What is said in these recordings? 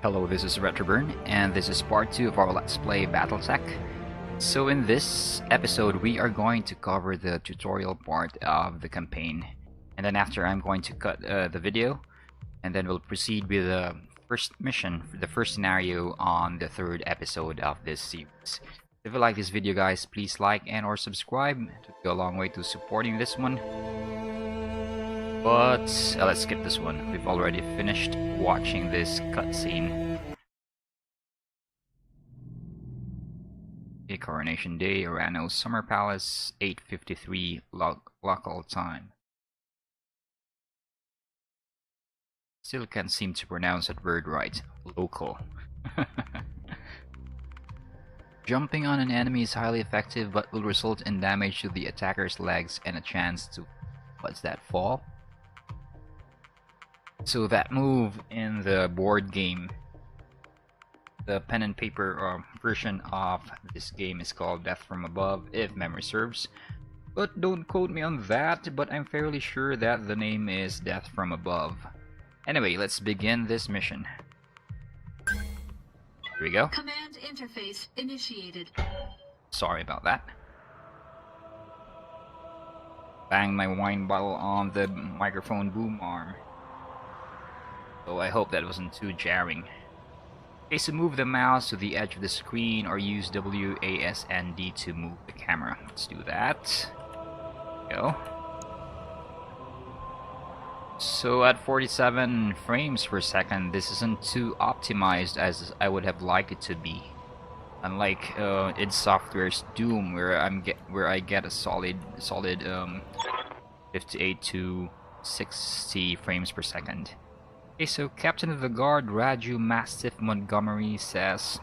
Hello, this is Retroburn, and this is part 2 of our Let's Play Battletech. So in this episode, we are going to cover the tutorial part of the campaign. And then after, I'm going to cut the video, and then we'll proceed with the first mission, the first scenario on the third episode of this series. If you like this video, guys, please like and or subscribe to go a long way to supporting this one. But let's skip this one. We've already finished watching this cutscene. Coronation Day, Orano's Summer Palace, 8:53 local time. Still can't seem to pronounce that word right. Local. Jumping on an enemy is highly effective, but will result in damage to the attacker's legs and a chance to... what's that, fall? So that move in the board game, the pen and paper version of this game is called Death from Above, if memory serves. But don't quote me on that, but I'm fairly sure that the name is Death from Above. Anyway, let's begin this mission. Here we go. Command interface initiated. Sorry about that. Bang my wine bottle on the microphone boom arm. So I hope that wasn't too jarring. Okay, so move the mouse to the edge of the screen or use WASD to move the camera. Let's do that. Go. So at 47 frames per second, this isn't too optimized as I would have liked it to be. Unlike id Software's Doom, where I get a solid 58 to 60 frames per second. Okay, so Captain of the Guard Raju Mastiff Montgomery says,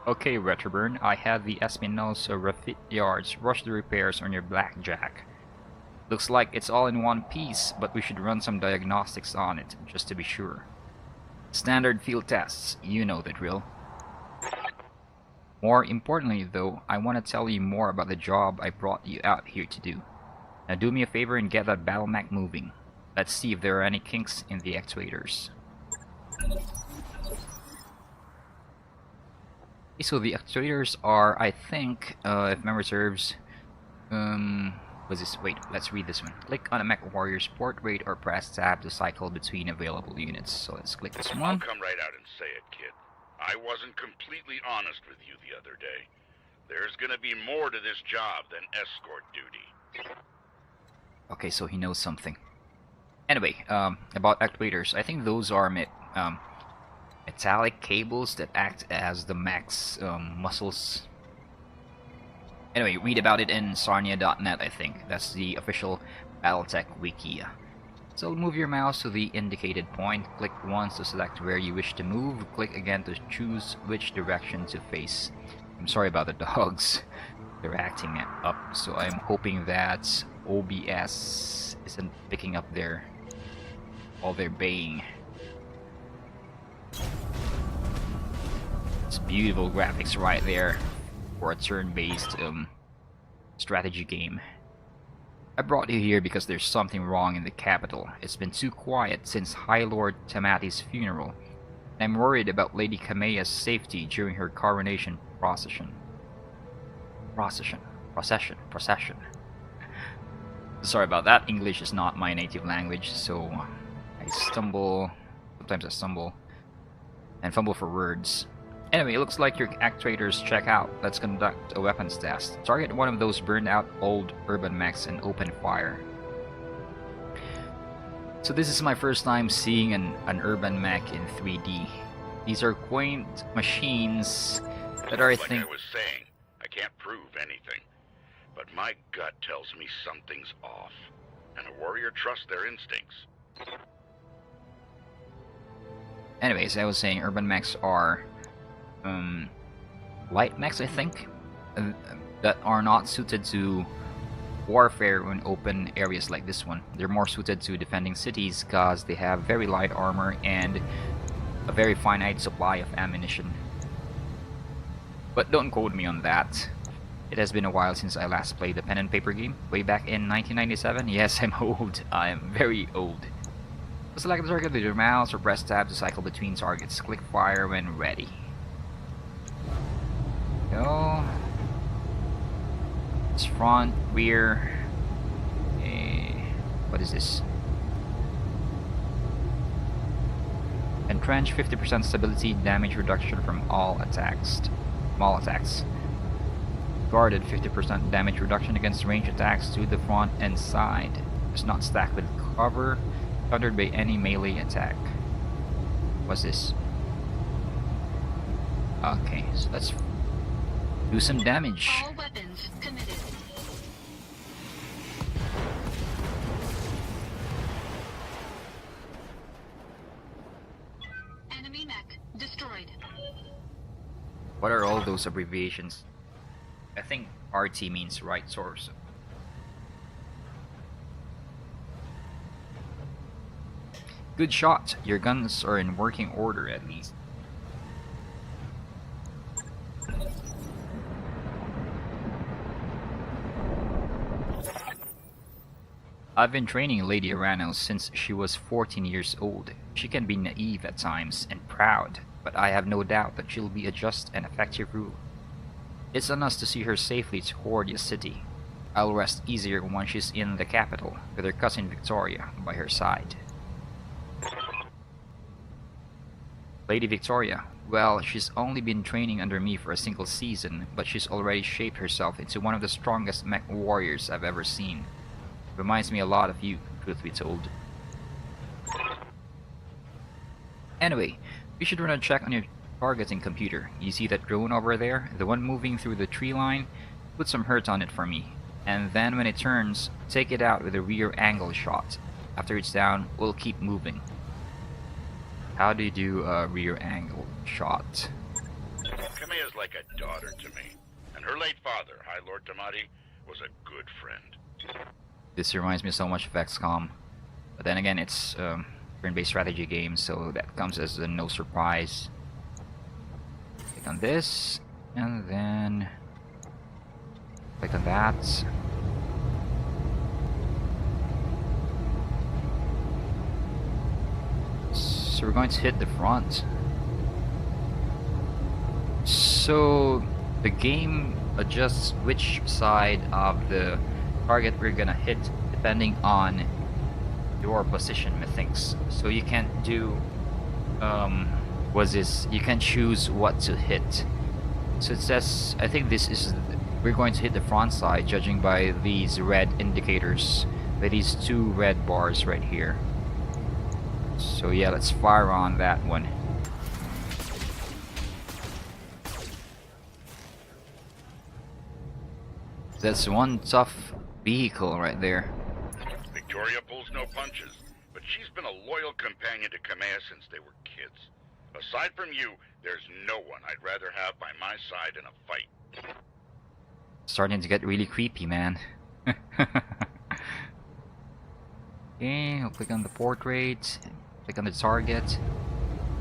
"Okay, Retroburn, I had the Espinosa refit yards rush the repairs on your Blackjack. Looks like it's all in one piece, but we should run some diagnostics on it, just to be sure. Standard field tests, you know the drill. More importantly, though, I want to tell you more about the job I brought you out here to do. Now do me a favor and get that Battletech moving. Let's see if there are any kinks in the actuators." Okay, so the actuators are, I think, if memory serves, what's this? Wait, let's read this one. Click on a Mech Warrior's port rate or press tab to cycle between available units. So let's click this one. I'll come right out and say it, kid. I wasn't completely honest with you the other day. There's gonna be more to this job than escort duty. Okay, so he knows something. Anyway, about actuators, I think those are metallic cables that act as the mech's muscles. Anyway, read about it in sarnia.net, I think. That's the official Battletech wiki. So move your mouse to the indicated point, click once to select where you wish to move, click again to choose which direction to face. I'm sorry about the dogs. They're acting up, so I'm hoping that OBS isn't picking up all their baying. It's beautiful graphics right there for a turn-based strategy game. I brought you here because there's something wrong in the capital. It's been too quiet since High Lord Tamati's funeral, and I'm worried about Lady Kameya's safety during her coronation procession. Procession. Sorry about that, English is not my native language, so sometimes I stumble and fumble for words. Anyway, it looks like your actuators check out. Let's conduct a weapons test. Target one of those burned out old urban mechs and open fire. So this is my first time seeing an urban mech in 3D. These are quaint machines that are, I think... Like I was saying, I can't prove anything. But my gut tells me something's off. And a warrior trusts their instincts. Anyways, I was saying urban mechs are light mechs, I think, that are not suited to warfare in open areas like this one. They're more suited to defending cities because they have very light armor and a very finite supply of ammunition. But don't quote me on that. It has been a while since I last played the pen and paper game, way back in 1997. Yes, I'm old. I am very old. Select the target with your mouse or press tab to cycle between targets. Click fire when ready. Go. It's front, rear. What is this? Entrench 50% stability, damage reduction from all attacks. Small attacks. Guarded 50% damage reduction against range attacks to the front and side. Does not stack with cover. Countered by any melee attack. What's this? Okay, so let's do some damage. All weapons committed. Enemy mech destroyed. What are all those abbreviations? I think RT means right source. Good shot. Your guns are in working order at least. I've been training Lady Arano since she was 14 years old. She can be naive at times and proud, but I have no doubt that she'll be a just and effective ruler. It's on us to see her safely toward the city. I'll rest easier once she's in the capital, with her cousin Victoria by her side. Lady Victoria, well, she's only been training under me for a single season, but she's already shaped herself into one of the strongest mech warriors I've ever seen. Reminds me a lot of you, truth be told. Anyway, you should run a check on your targeting computer. You see that drone over there? The one moving through the tree line? Put some hurt on it for me. And then when it turns, take it out with a rear angle shot. After it's down, we'll keep moving. How do you do a rear angle shot? Kameya's like a daughter to me. And her late father, High Lord Tamati, was a good friend. This reminds me so much of XCOM. But then again, it's turn-based strategy game, so that comes as a no surprise. Click on this, and then click on that. So we're going to hit the front. So the game adjusts which side of the target we're gonna hit depending on your position, methinks. So you can't do you can choose what to hit. So it says, I think this is, we're going to hit the front side judging by these red indicators, by these two red bars right here. So yeah, let's fire on that one. That's one tough vehicle right there. Victoria pulls no punches, but she's been a loyal companion to Kameya since they were kids. Aside from you, there's no one I'd rather have by my side in a fight. Starting to get really creepy, man. Okay, I'll click on the portrait, click on the target,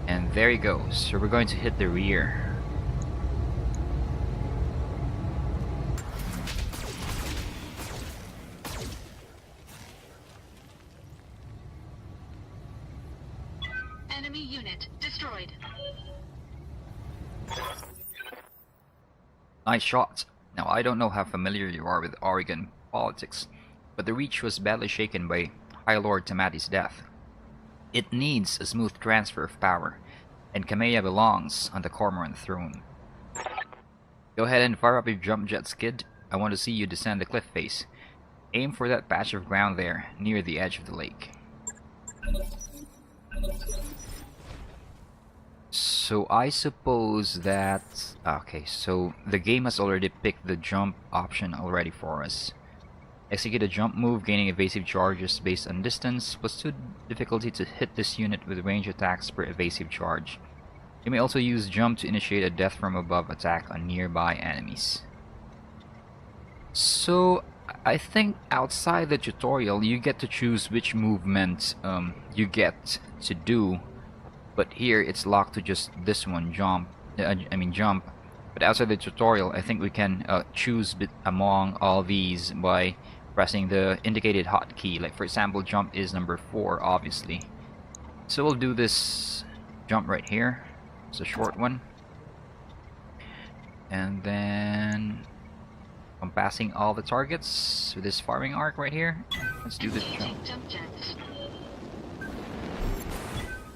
and there he goes. So we're going to hit the rear. Enemy unit destroyed. Nice shot. Now I don't know how familiar you are with Oregon politics, but the Reach was badly shaken by High Lord Tamati's death. It needs a smooth transfer of power, and Kameya belongs on the Cormoran throne. Go ahead and fire up your jump jets, kid. I want to see you descend the cliff face. Aim for that patch of ground there, near the edge of the lake. So I suppose that... Okay, so the game has already picked the jump option already for us. Execute a jump move, gaining evasive charges based on distance, +2 difficulty to hit this unit with range attacks per evasive charge. You may also use jump to initiate a death from above attack on nearby enemies. So I think outside the tutorial you get to choose which movement you get to do, but here it's locked to just this one, jump. Jump. But outside the tutorial, I think we can choose among all these by pressing the indicated hotkey. Like for example, jump is number 4, obviously. So we'll do this jump right here. It's a short one. And then I'm passing all the targets with this farming arc right here. Let's do this jump. Jump jets.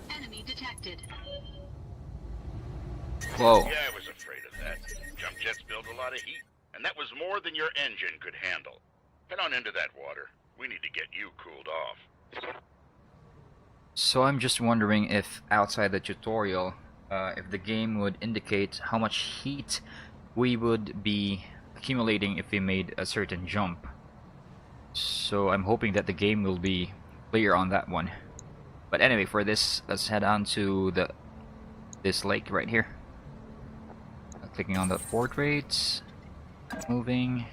Enemy detected. Whoa. Yeah, I was afraid of that. Jump jets build a lot of heat, and that was more than your engine could handle. Head on into that water. We need to get you cooled off. So I'm just wondering if outside the tutorial, if the game would indicate how much heat we would be accumulating if we made a certain jump. So I'm hoping that the game will be clear on that one. But anyway, for this, let's head on to this lake right here. Clicking on the portrait, moving.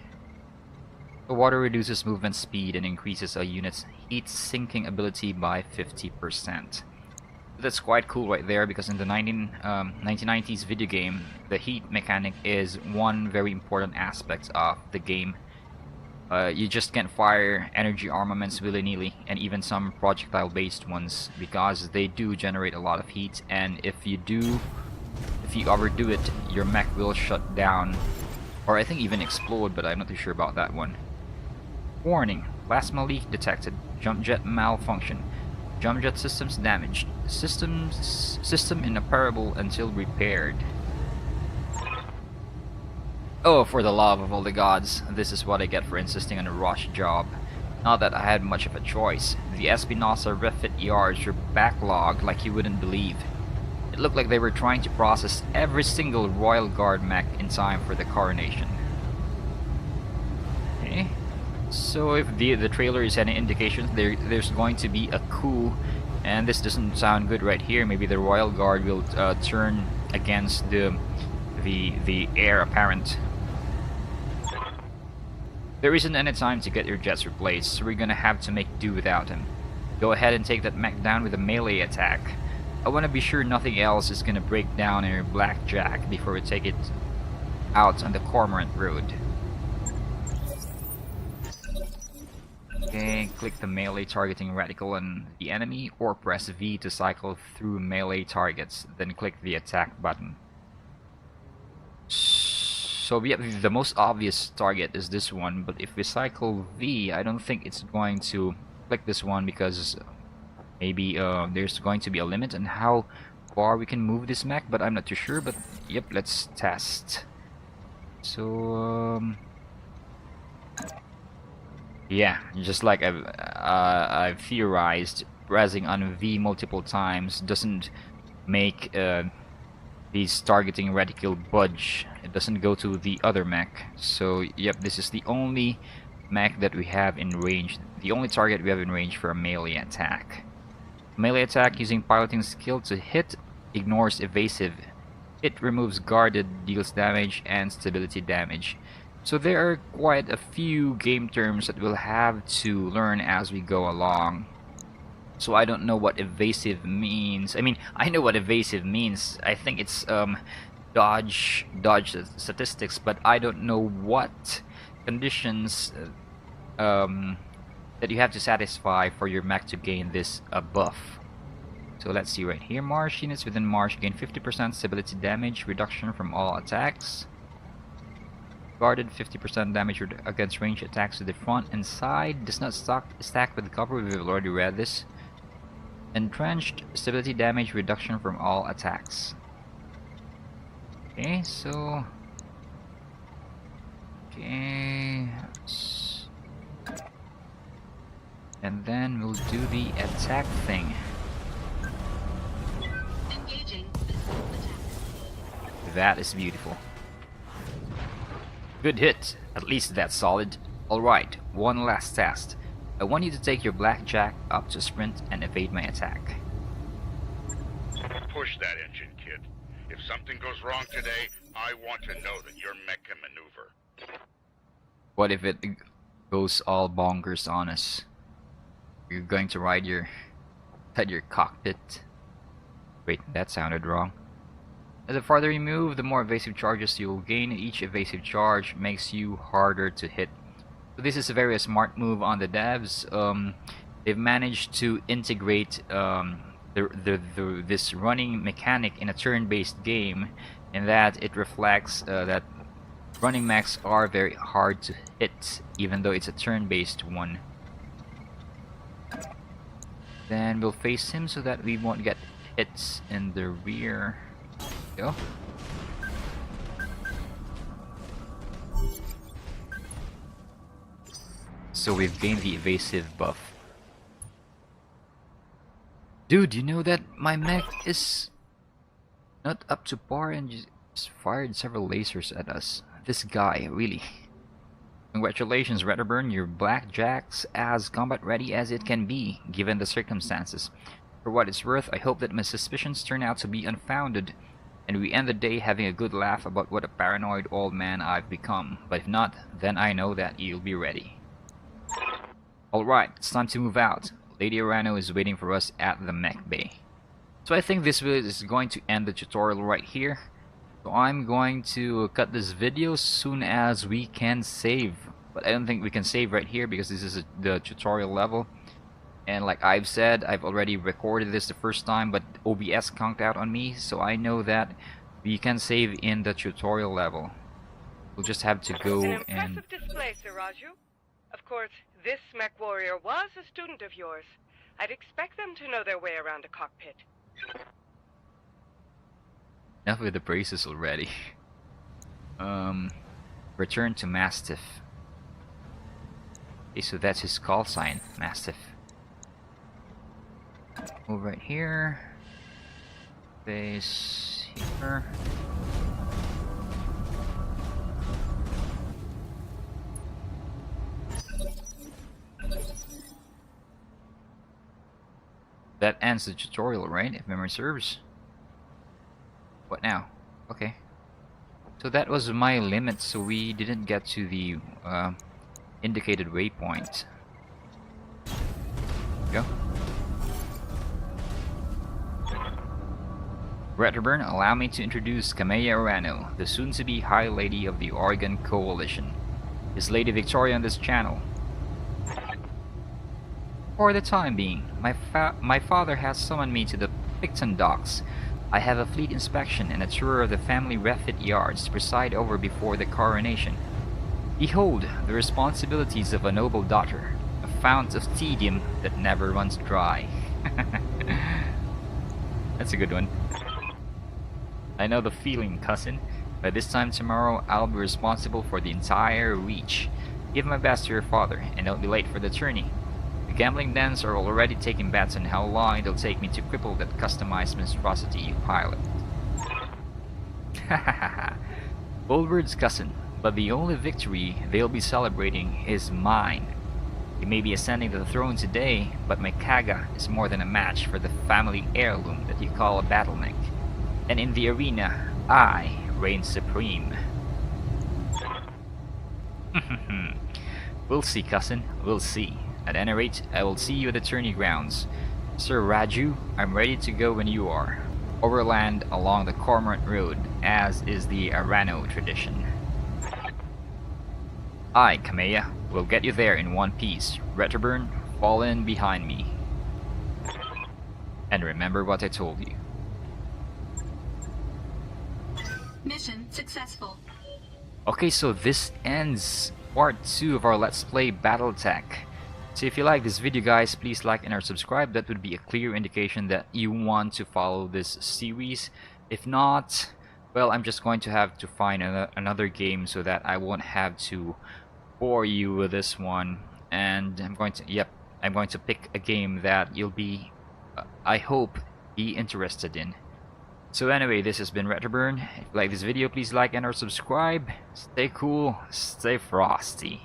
The water reduces movement speed and increases a unit's heat sinking ability by 50%. That's quite cool right there, because in the 1990s video game, the heat mechanic is one very important aspect of the game. You just can't fire energy armaments willy-nilly, and even some projectile-based ones, because they do generate a lot of heat, and if you overdo it, your mech will shut down, or I think even explode, but I'm not too sure about that one. Warning, plasma leak detected. Jump jet malfunction. Jump jet systems damaged. System inoperable until repaired. Oh, for the love of all the gods, this is what I get for insisting on a rush job. Not that I had much of a choice. The Espinosa refit yards were backlogged like you wouldn't believe. It looked like they were trying to process every single Royal Guard mech in time for the Coronation. Okay. So if the trailer is any indication, there's going to be a coup, and this doesn't sound good right here. Maybe the Royal Guard will turn against the heir apparent. There isn't any time to get your jets replaced, so we're gonna have to make do without him. Go ahead and take that mech down with a melee attack. I want to be sure nothing else is gonna break down in your blackjack before we take it out on the Cormorant Road. Okay, click the melee targeting reticle on the enemy, or press V to cycle through melee targets, then click the attack button. So yeah, the most obvious target is this one, but if we cycle V, I don't think it's going to click this one, because maybe there's going to be a limit on how far we can move this mech, but I'm not too sure. But yep, let's test. So yeah, just like I've theorized, pressing on V multiple times doesn't make these targeting reticle budge. It doesn't go to the other mech. So yep, this is the only mech that we have in range, the only target we have in range for a melee attack. Melee attack using piloting skill to hit ignores evasive. It removes guarded, deals damage, and stability damage. So there are quite a few game terms that we'll have to learn as we go along. So I don't know what evasive means. I mean, I know what evasive means. I think it's dodge statistics, but I don't know what conditions that you have to satisfy for your mech to gain this buff. So let's see right here. Marsh units within Marsh gain 50% stability damage reduction from all attacks. Guarded 50% damage against ranged attacks to the front and side. Does not stack with cover. We've already read this. Entrenched stability damage reduction from all attacks. Okay, so okay, and then we'll do the attack thing. Engaging missile attack. That is beautiful. Good hit. At least that's solid. Alright, one last test. I want you to take your blackjack up to sprint and evade my attack. Push that engine, kid. If something goes wrong today, I want to know that your mech can maneuver. What if it goes all bonkers on us? You're going to ride your cockpit. Wait, that sounded wrong. The farther you move, the more evasive charges you'll gain. Each evasive charge makes you harder to hit. So this is a very smart move on the devs. They've managed to integrate this running mechanic in a turn-based game, in that it reflects that running mechs are very hard to hit, even though it's a turn-based one. Then we'll face him so that we won't get hits in the rear. Go. So we've gained the evasive buff. Dude, you know that my mech is not up to par and just fired several lasers at us. This guy, really. Congratulations, Redderburn, your blackjack's as combat ready as it can be, given the circumstances. For what it's worth, I hope that my suspicions turn out to be unfounded, and we end the day having a good laugh about what a paranoid old man I've become. But if not, then I know that you'll be ready. Alright, it's time to move out. Lady Arano is waiting for us at the mech bay. So I think this is going to end the tutorial right here. So I'm going to cut this video as soon as we can save. But I don't think we can save right here because this is the tutorial level. And like I've said, I've already recorded this the first time, but OBS conked out on me. So I know that we can save in the tutorial level. We'll just have to go An and... impressive display, Sir Raju. Of course, this mech warrior was a student of yours. I'd expect them to know their way around a cockpit. Enough with the praises already. Return to Mastiff. Okay, so that's his call sign, Mastiff. Move right here. Base here. That ends the tutorial, right? If memory serves. What now? Okay. So that was my limit, so we didn't get to the indicated waypoint. Go. Redderburn, allow me to introduce Kamea Arano, the soon-to-be High Lady of the Oregon Coalition. Is Lady Victoria on this channel? For the time being, my father has summoned me to the Picton docks. I have a fleet inspection and a tour of the family refit yards to preside over before the coronation. Behold the responsibilities of a noble daughter, a fount of tedium that never runs dry. That's a good one. I know the feeling, cousin. By this time tomorrow, I'll be responsible for the entire reach. Give my best to your father, and don't be late for the tourney. The gambling dens are already taking bets on how long it'll take me to cripple that customized monstrosity you pilot. Hahaha. Bold words, cousin, but the only victory they'll be celebrating is mine. He may be ascending to the throne today, but my Kaga is more than a match for the family heirloom that you call a Battletech. And in the arena, I reign supreme. We'll see, cousin, we'll see. At any rate, I will see you at the tourney grounds. Sir Raju, I'm ready to go when you are. Overland along the Cormorant Road, as is the Arano tradition. I, Kamea, will get you there in one piece. Redderburn, fall in behind me. And remember what I told you. Mission successful. Okay, so this ends part 2 of our Let's Play Battletech. So if you like this video, guys, please like and or subscribe. That would be a clear indication that you want to follow this series. If not, well, I'm just going to have to find another game so that I won't have to bore you with this one. And I'm going to pick a game that you'll be, I hope, be interested in. So anyway, this has been Redderburn. If you like this video, please like and or subscribe. Stay cool, stay frosty.